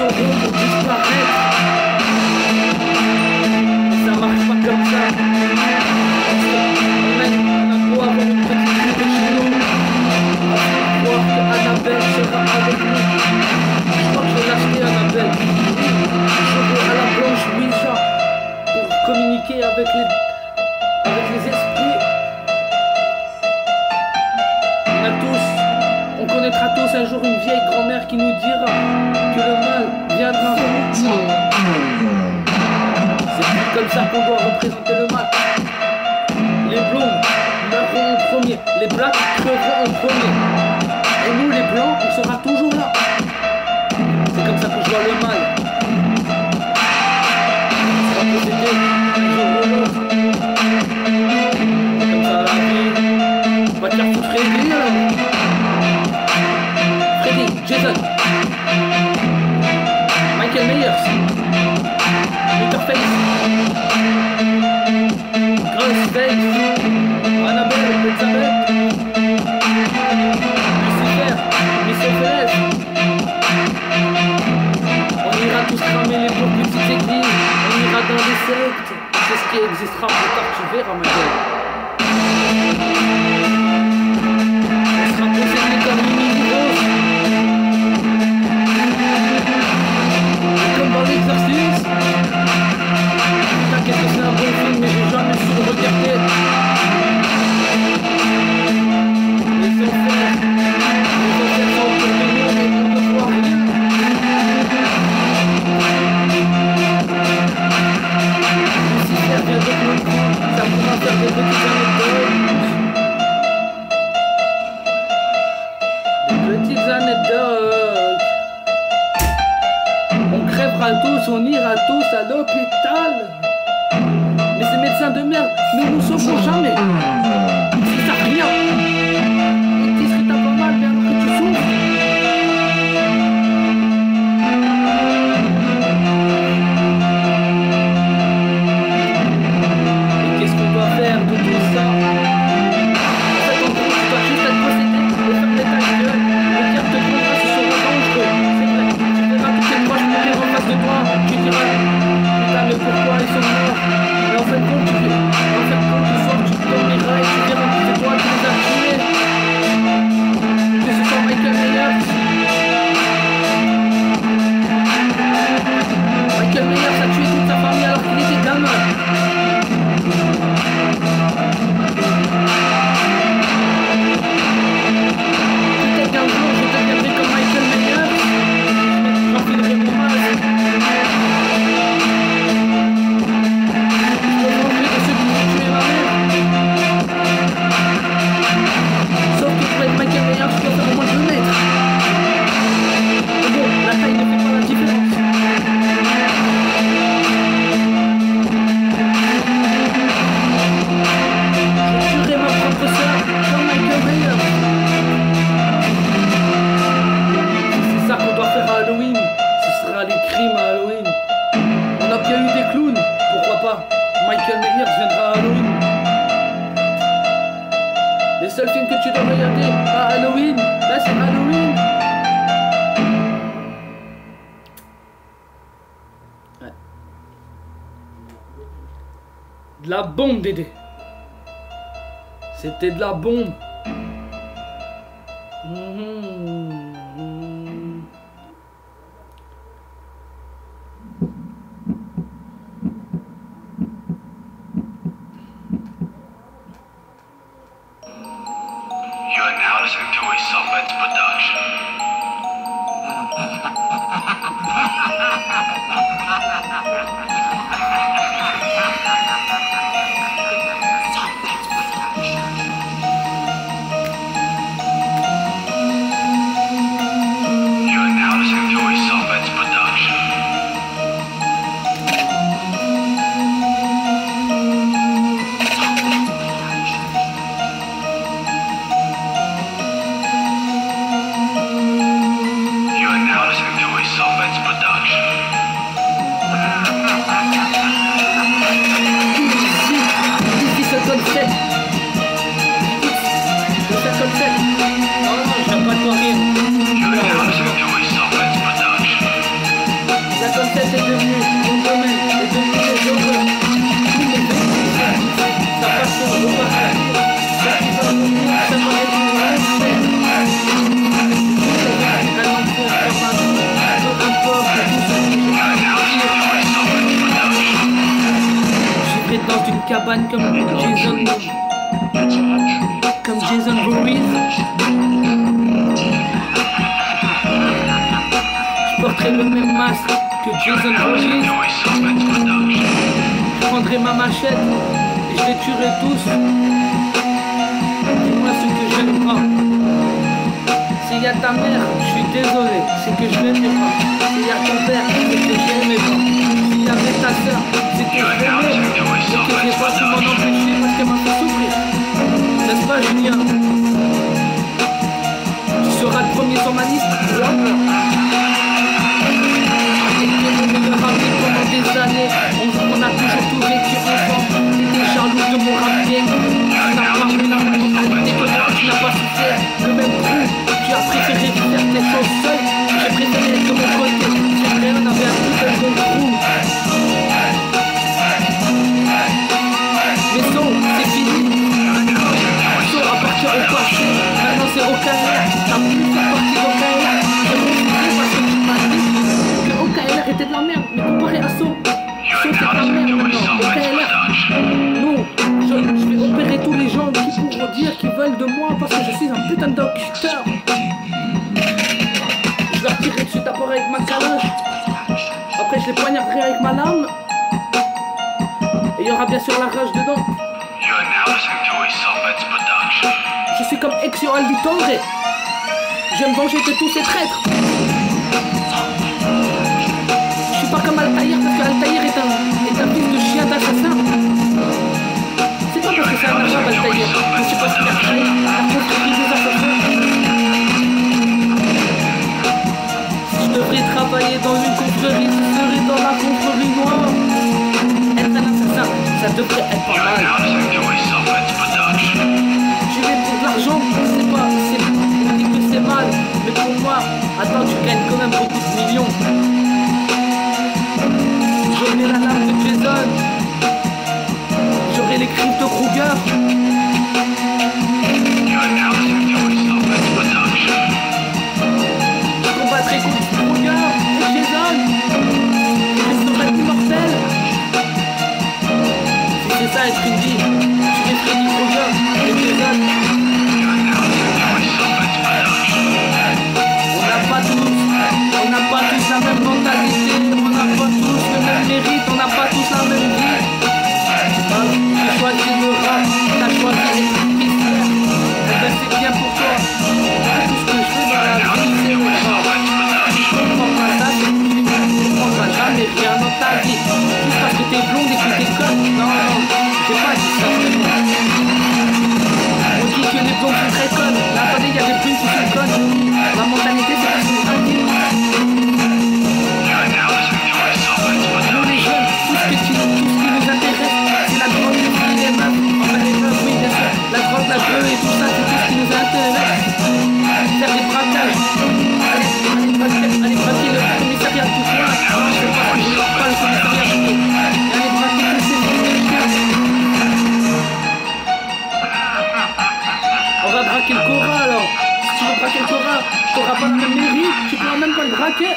sauveront pour disparaître. Ça marche pas comme ça. On a beau avoir une petite vue de chez nous, on va croire que Annabelle sera avec nous. Je crois que je vais l'acheter Annabelle. Je vais à la planche Ouija pour communiquer avec les esprits. On connaîtra tous un jour une vieille grand-mère qui nous dira que le mal viendra. C'est plus comme ça qu'on doit représenter le mal. Les blondes meurront en premier, les blacks creveront en premier. Et nous les blancs, on sera toujours là. C'est comme ça que je vois le mal. Ça va posséder un jour ou l'autre. C'est comme ça la vie. On va te faire foutre Freddy alors. Freddy, Jason, Michael Myers, Leatherface, Ghostface, Annabelle, Elizabeth, Lucifer, Mistopheles. On ira tous cramer les plus petites églises, on ira dans les sectes. C'est ce qui existera plus tard, tu verras ma gueule. On sera possédé comme une rose. Comme dans l'exercice. Putain, qu'est-ce que c'est un bon film, mais j'ai jamais su le regarder. Les enfers sont autour de nous, mais on ne voit rien. Lucifer vient de nous prendre, ça pourra faire des petites anecdotes. Des petites anecdotes. On crèvera tous, on ira tous à l'hôpital. Mais ces médecins de merde ne nous sauveront jamais. Ils savent rien. Ils disent que t'as pas mal, mais alors que tu souffres. Et qu'est-ce qu'on doit faire de tout ça? En fait, en gros, tu dois juste être possédé et fermer ta gueule. Le diable te prendra, ce sera dangereux. C'est vrai, tu verras tous tes proches mourir en face de toi. Tu diras, putain, mais pourquoi ils sont morts? Mais en fait, compte, le soir, tu dormiras et tu verras que c'est toi qui les as tués. Que ce soit Michael Myers. Michael Myers a tué toute sa famille alors qu'il était gamin. Peut-être qu'un jour, je deviendrai comme Michael Myers. J'enfilerai mon masque. Sauf que pour être Michael Myers, je dois faire au moins 2 mètres. Mais bon, la taille ne fait pas la différence. Je tuerai ma propre sœur comme Michael Myers. C'est ça qu'on doit faire à Halloween. Ce sera les crimes à Halloween. On a bien eu des clowns, pourquoi pas? Michael Myers viendra à Halloween. Les seuls films que tu dois regarder à Halloween, là c'est Halloween. Ouais. De la bombe, Dédé. C'était de la bombe. You are now listening to a Softbeds production. You are now listening to a Softbeds production. You are now listening to a Softbeds production. cabane comme Jason Voorhees. Je porterai le même masque que Jason Voorhees. Je prendrai ma machette et je les tuerai tous. Dis-moi ce que j'aime pas. S'il y a ta mère, je suis désolé, c'est que je l'aimais pas. S'il y a ton père, c'est que je l'aimais pas. S'il y avait ta soeur, c'est que je l'aimais, mais que j'ai pas pu m'en empêcher parce qu'elle m'a fait souffrir. N'est-ce pas, Julien? Tu seras le premier sur ma liste. Pendant des années, on a toujours tout vécu ensemble. T'étais jaloux de mon rap game. Tu n'as pas eu la même mentalité que moi, tu n'as pas su faire le même trou. Tu as préféré faire tes choses seul. J'ai préféré être de mon côté. J'ai rien avait un tout seul bon trou. Mais so, c'est fini. So appartient au passé. Maintenant c'est OKLR. T'as plus faire partie d'OKLR. J'ai refusé parce que tu m'as dit que OKLR était de la merde. Mais comparé à So c'est de la merde maintenant. OKLR. Non, je vais opérer tous les gens qui pourront dire qu'ils veulent de moi parce que je suis un putain de docteur. Je leur tirerai dessus d'abord avec ma calage. Après je les poignarderai avec ma lame. Et il y aura bien sûr la rage dedans. Je suis comme Ezio Auditore. Je vais me venger de tous ces traîtres. Je suis pas comme Altaïr parce que Altaïr est un fils de chien d'assassin. C'est pas parce que c'est un arabe Altaïr. Je sais pas ce qu'il a créé. La confrérie des assassins. Si je devrais travailler dans une confrérie, ce serait dans la confrérie noire. Être un assassin, ça devrait être pas mal. Je vais pour de l'argent, c'est pas, on dit que c'est mal, mais pour moi, attends, tu gagnes quand même beaucoup de millions. J'aurai la lame de Jason, j'aurai les griffes de Kruger. Je combattrai contre Kruger et Jason, et je serai immortel. Si c'est ça être une vie, tu es Freddy Krueger et Jason. On n'a pas tous la même mentalité, on n'a pas tous le même mérite, on n'a pas tous la même vie. J'ai choisi le rap, t'as choisi d'être mystère. Eh ben c'est bien pour toi. Tout ce que je fais dans la vie, c'est le rap. Tu comprends pas ça, c'est que tu ne comprendras jamais rien dans ta vie. Juste parce que t'es blonde et que t'es conne. Non, j'ai pas dit ça vraiment. On dit que les blondes sont très connes. Là, attendez, il y a des brunes qui sont connes. La mentalité, c'est parce qu'on a dit. Nous les jeunes, tout ce qui nous intéresse, c'est la drogue, les meufs, enfin les meufs, oui bien sûr, la drogue, la bœuf et tout ça, c'est tout ce qui nous intéresse. Faire des braquages, aller braquer le commissariat de Toussaint. Non, je sais pas, je ne veux pas le commissariat de Toussaint. Et aller braquer tous ces films de chiens. On va braquer le Cora alors. Si tu veux braquer le Cora, t'auras pas de même mérite, tu pourras même pas le braquer.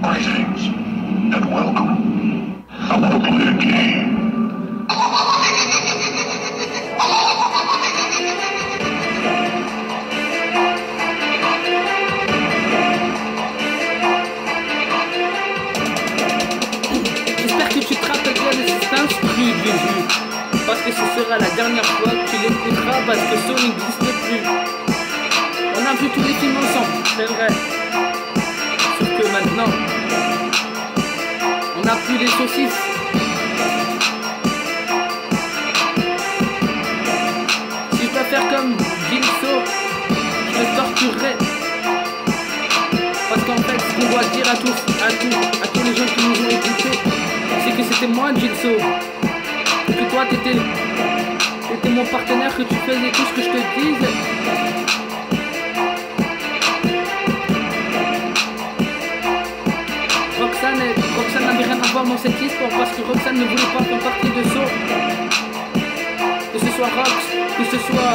Greetings and welcome. I want to play a game. J'espère que tu te rappelles bien de cet instru du jeu. Parce que ce sera la dernière fois que tu l'écouteras parce que ça n'existe plus. On a vu tous les films ensemble, c'est vrai. Sauf que maintenant, on n'a plus les saucisses. Si je dois faire comme Jigsaw, je le torturerai. Parce qu'en fait, ce qu'on doit dire à tous les gens qui nous ont écoutés, c'est que c'était moi Jigsaw. Et que toi t'étais c'était mon partenaire, que tu faisais tout ce que je te dise. Roxane n'avait rien à voir dans cette histoire parce que Roxane ne voulait pas faire partie de ça. Que ce soit Rox, que ce soit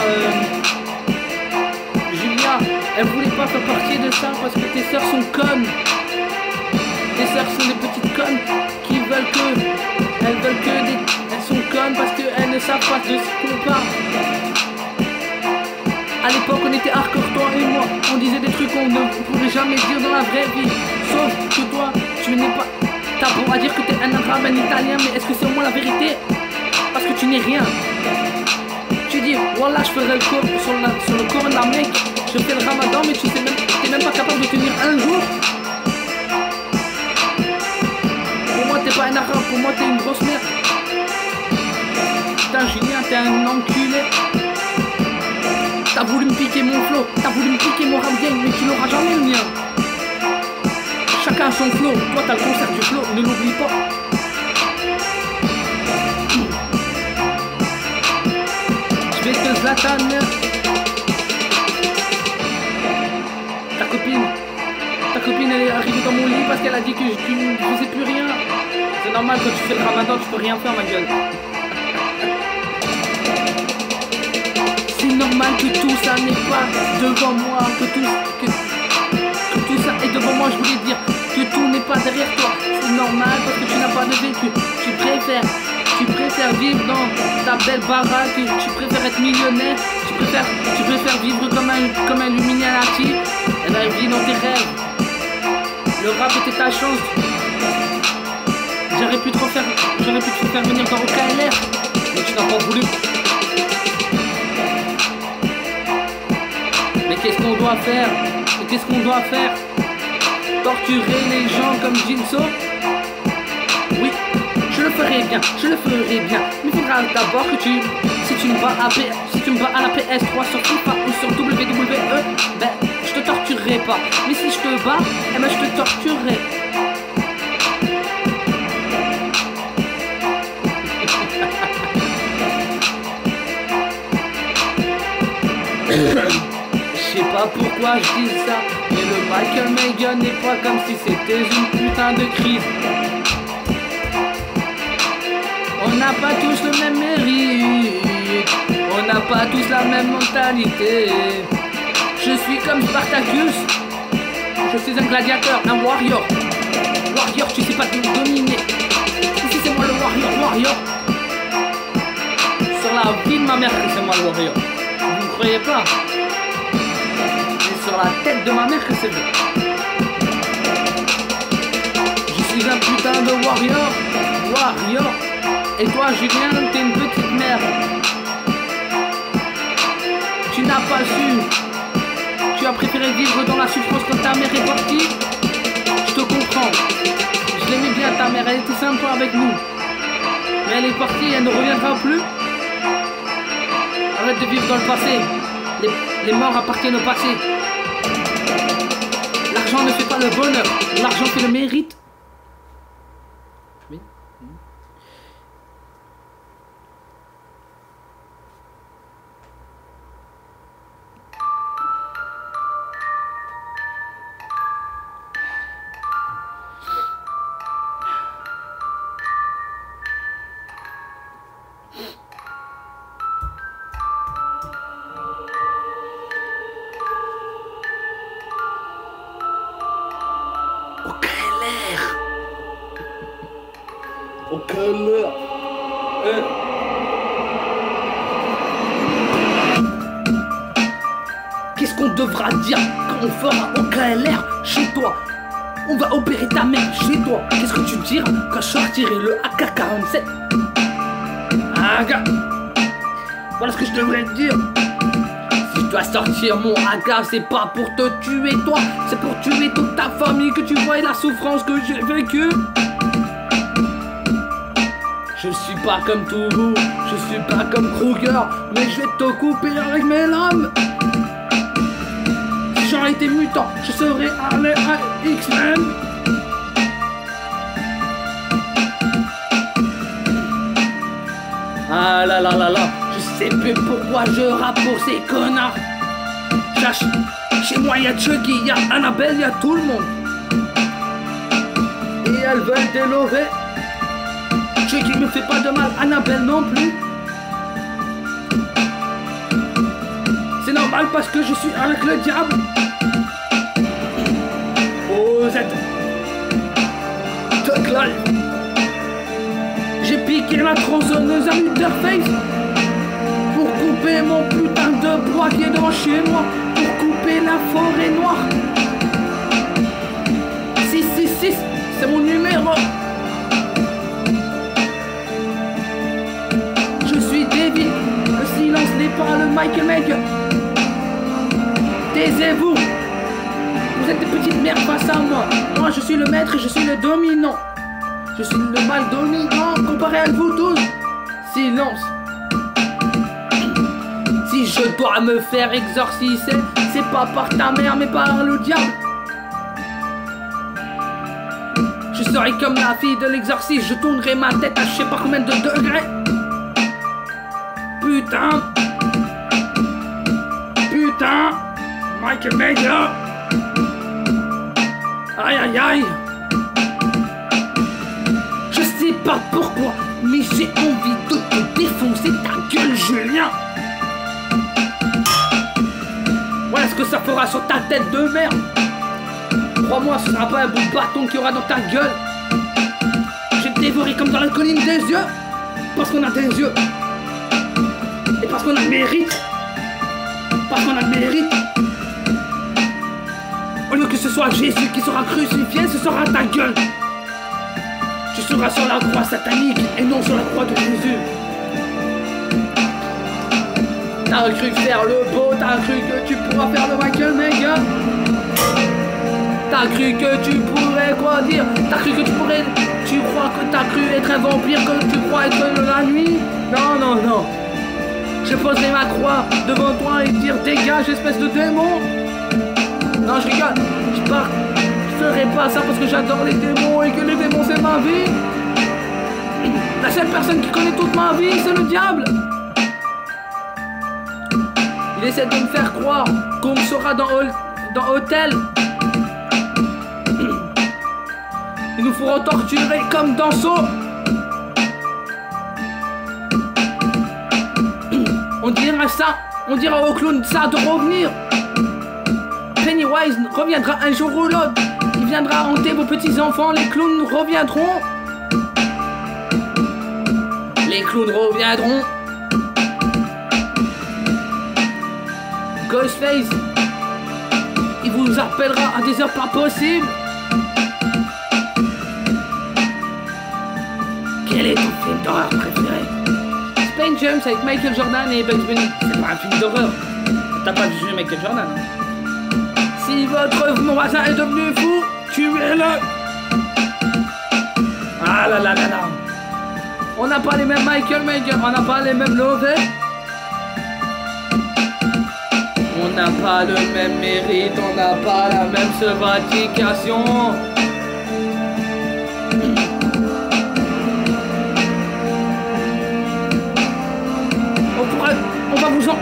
Julia, elle voulait pas faire partie de ça parce que tes sœurs sont connes. Tes sœurs sont des petites connes qui veulent que... Elles sont connes parce qu'elles ne savent pas de ce qu'on parle. À l'époque on était hardcore, toi et moi. On disait des trucs qu'on ne pourrait jamais dire dans la vraie vie. Sauf que toi, tu n'es pas... T'as beau à dire que t'es un arabe, un italien, mais est-ce que c'est au moins la vérité? Parce que tu n'es rien. Tu dis, voilà, je ferai le cours sur le Coran de la Mecque. Je fais le ramadan, mais tu sais même, t'es même pas capable de tenir un jour. Pour moi, t'es pas un arabe, pour moi, t'es une grosse merde. Putain, Julien, t'es un enculé. T'as voulu me piquer mon flow, t'as voulu me piquer mon rap game, mais tu n'auras jamais le mien. Chacun a son flow, toi t'as le concert du flow, ne l'oublie pas. Je vais te Zlatan. Ta copine elle est arrivée dans mon lit parce qu'elle a dit que tu ne faisais plus rien. C'est normal, quand tu fais le ramadan, tu peux rien faire, ma gueule. C'est normal que tout ça n'est pas devant moi, que tout ça est devant moi, je voulais dire que tout n'est pas derrière toi. C'est normal parce que tu n'as pas de vécu. Tu préfères vivre dans ta belle baraque, tu préfères être millionnaire, tu préfères vivre comme un Illuminati. Eh ben vis dans tes rêves. Le rap était ta chance. J'aurais pu te faire venir dans OKLR, mais tu n'as pas voulu. Mais qu'est-ce qu'on doit faire? Qu'est-ce qu'on doit faire? Torturer les gens comme Jinso? Oui, je le ferai bien. Mais il faudra d'abord que si tu me bats à la PS3 sur FIFA ou sur WWE, ben je te torturerai pas. Mais si je te bats, eh ben je te torturerai. Je sais pas pourquoi je dis ça, mais le Michael Megan n'est pas comme si c'était une putain de crise. On n'a pas tous le même mérite, on n'a pas tous la même mentalité. Je suis comme Spartacus, je suis un gladiateur, un warrior. Warrior, tu sais pas te dominer. Ici c'est moi le warrior. Sur la vie de ma mère, c'est moi le warrior. Vous ne croyez pas? Sur la tête de ma mère que c'est vrai. Je suis un putain de warrior. Et toi Julien, t'es une petite merde. Tu n'as pas su. Tu as préféré vivre dans la souffrance quand ta mère est partie. Je te comprends. Je l'aimais bien ta mère, elle était sympa avec nous. Mais elle est partie, elle ne reviendra plus. Arrête de vivre dans le passé. Les morts appartiennent au passé. L'argent ne fait pas le bonheur, l'argent fait le mérite. Oui. OKLR. Qu'est-ce qu'on devra dire quand on fera OKLR chez toi? On va opérer ta mère chez toi. Qu'est-ce que tu diras quand je sortirai le AK-47? Ah gars, voilà ce que je devrais te dire. Si je dois sortir mon AK, c'est pas pour te tuer toi, c'est pour tuer toute ta famille, que tu vois la souffrance que j'ai vécue. Je suis pas comme Tourou, je suis pas comme Kruger, mais je vais te couper avec mes lames. Si j'aurais été mutant, je serais allé à X-Men. Ah là là là là, je sais plus pourquoi je rappe pour ces connards. Chez moi y'a Chucky, y'a Annabelle, y'a tout le monde. Et elles veulent délover. Chucky me fait pas de mal, Annabelle non plus. C'est normal parce que je suis avec le diable. Oh Z Tuck Life. J'ai piqué la tronçonneuse à Interface pour couper mon putain de bois qui est devant chez moi, pour couper la forêt noire. 666, c'est mon numéro. Je suis David, le silence n'est pas le Michael Maker. Taisez-vous. Vous êtes des petites merdes face à moi. Moi je suis le maître et je suis le dominant. Je suis le mal dominant comparé à vous tous. Silence. Si je dois me faire exorciser, c'est pas par ta mère mais par le diable. Je serai comme la fille de l'exorciste, je tournerai ma tête à je sais pas combien de degrés. Putain. Putain. Michael Maker. Aïe aïe aïe. Je sais pas pourquoi, mais j'ai envie de te défoncer ta gueule, Julien. Voilà ce que ça fera sur ta tête de merde. Crois-moi, ce sera pas un bout de bâton qu'il y aura dans ta gueule. Je vais te dévorer comme dans la colline des yeux. Parce qu'on a des yeux. Et parce qu'on a le mérite. Parce qu'on a le mérite. Au lieu que ce soit Jésus qui sera crucifié, ce sera ta gueule. Tu seras sur la croix satanique et non sur la croix de Jésus. T'as cru faire le beau, t'as cru que tu pourras faire le Michael Maker. T'as cru que tu pourrais quoi dire. T'as cru que tu pourrais. Tu crois que t'as cru être un vampire, que tu crois être de la nuit. Non, non, non. Je poserai ma croix devant toi et dire dégage espèce de démon. Non, je rigole. Je ferai pas ça parce que j'adore les démons et que les démons c'est ma vie. La seule personne qui connaît toute ma vie, c'est le diable. Il essaie de me faire croire qu'on me sera dans Hôtel. Ils nous feront torturer comme dans Saw. On dira ça, on dira au clown ça de revenir. Pennywise reviendra un jour ou l'autre. Il viendra hanter vos petits enfants, les clowns reviendront. Les clowns reviendront. Ghostface, il vous appellera à des heures pas possibles. Quel est ton film d'horreur préféré? Space Jump avec Michael Jordan et Bugs Bunny. C'est pas un film d'horreur. T'as pas vu Michael Jordan. Si votre voisin est devenu fou, tuez-le. Ah là là là là. On n'a pas les mêmes Michael Maker, on n'a pas les mêmes Lovett. On n'a pas le même mérite, on n'a pas la même sophistication.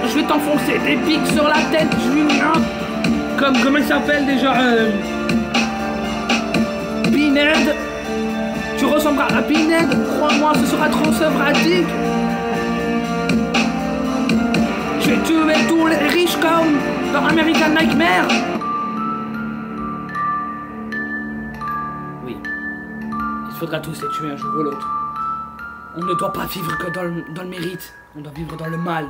Je vais t'enfoncer des pics sur la tête, Julien. Comment il s'appelle déjà Pinhead. Tu ressembleras à Pinhead. Crois-moi, ce sera trop sovratique. Je vais tuer tous les riches comme dans American Nightmare. Oui. Il faudra tous les tuer un jour ou l'autre. On ne doit pas vivre que dans le mérite. On doit vivre dans le mal.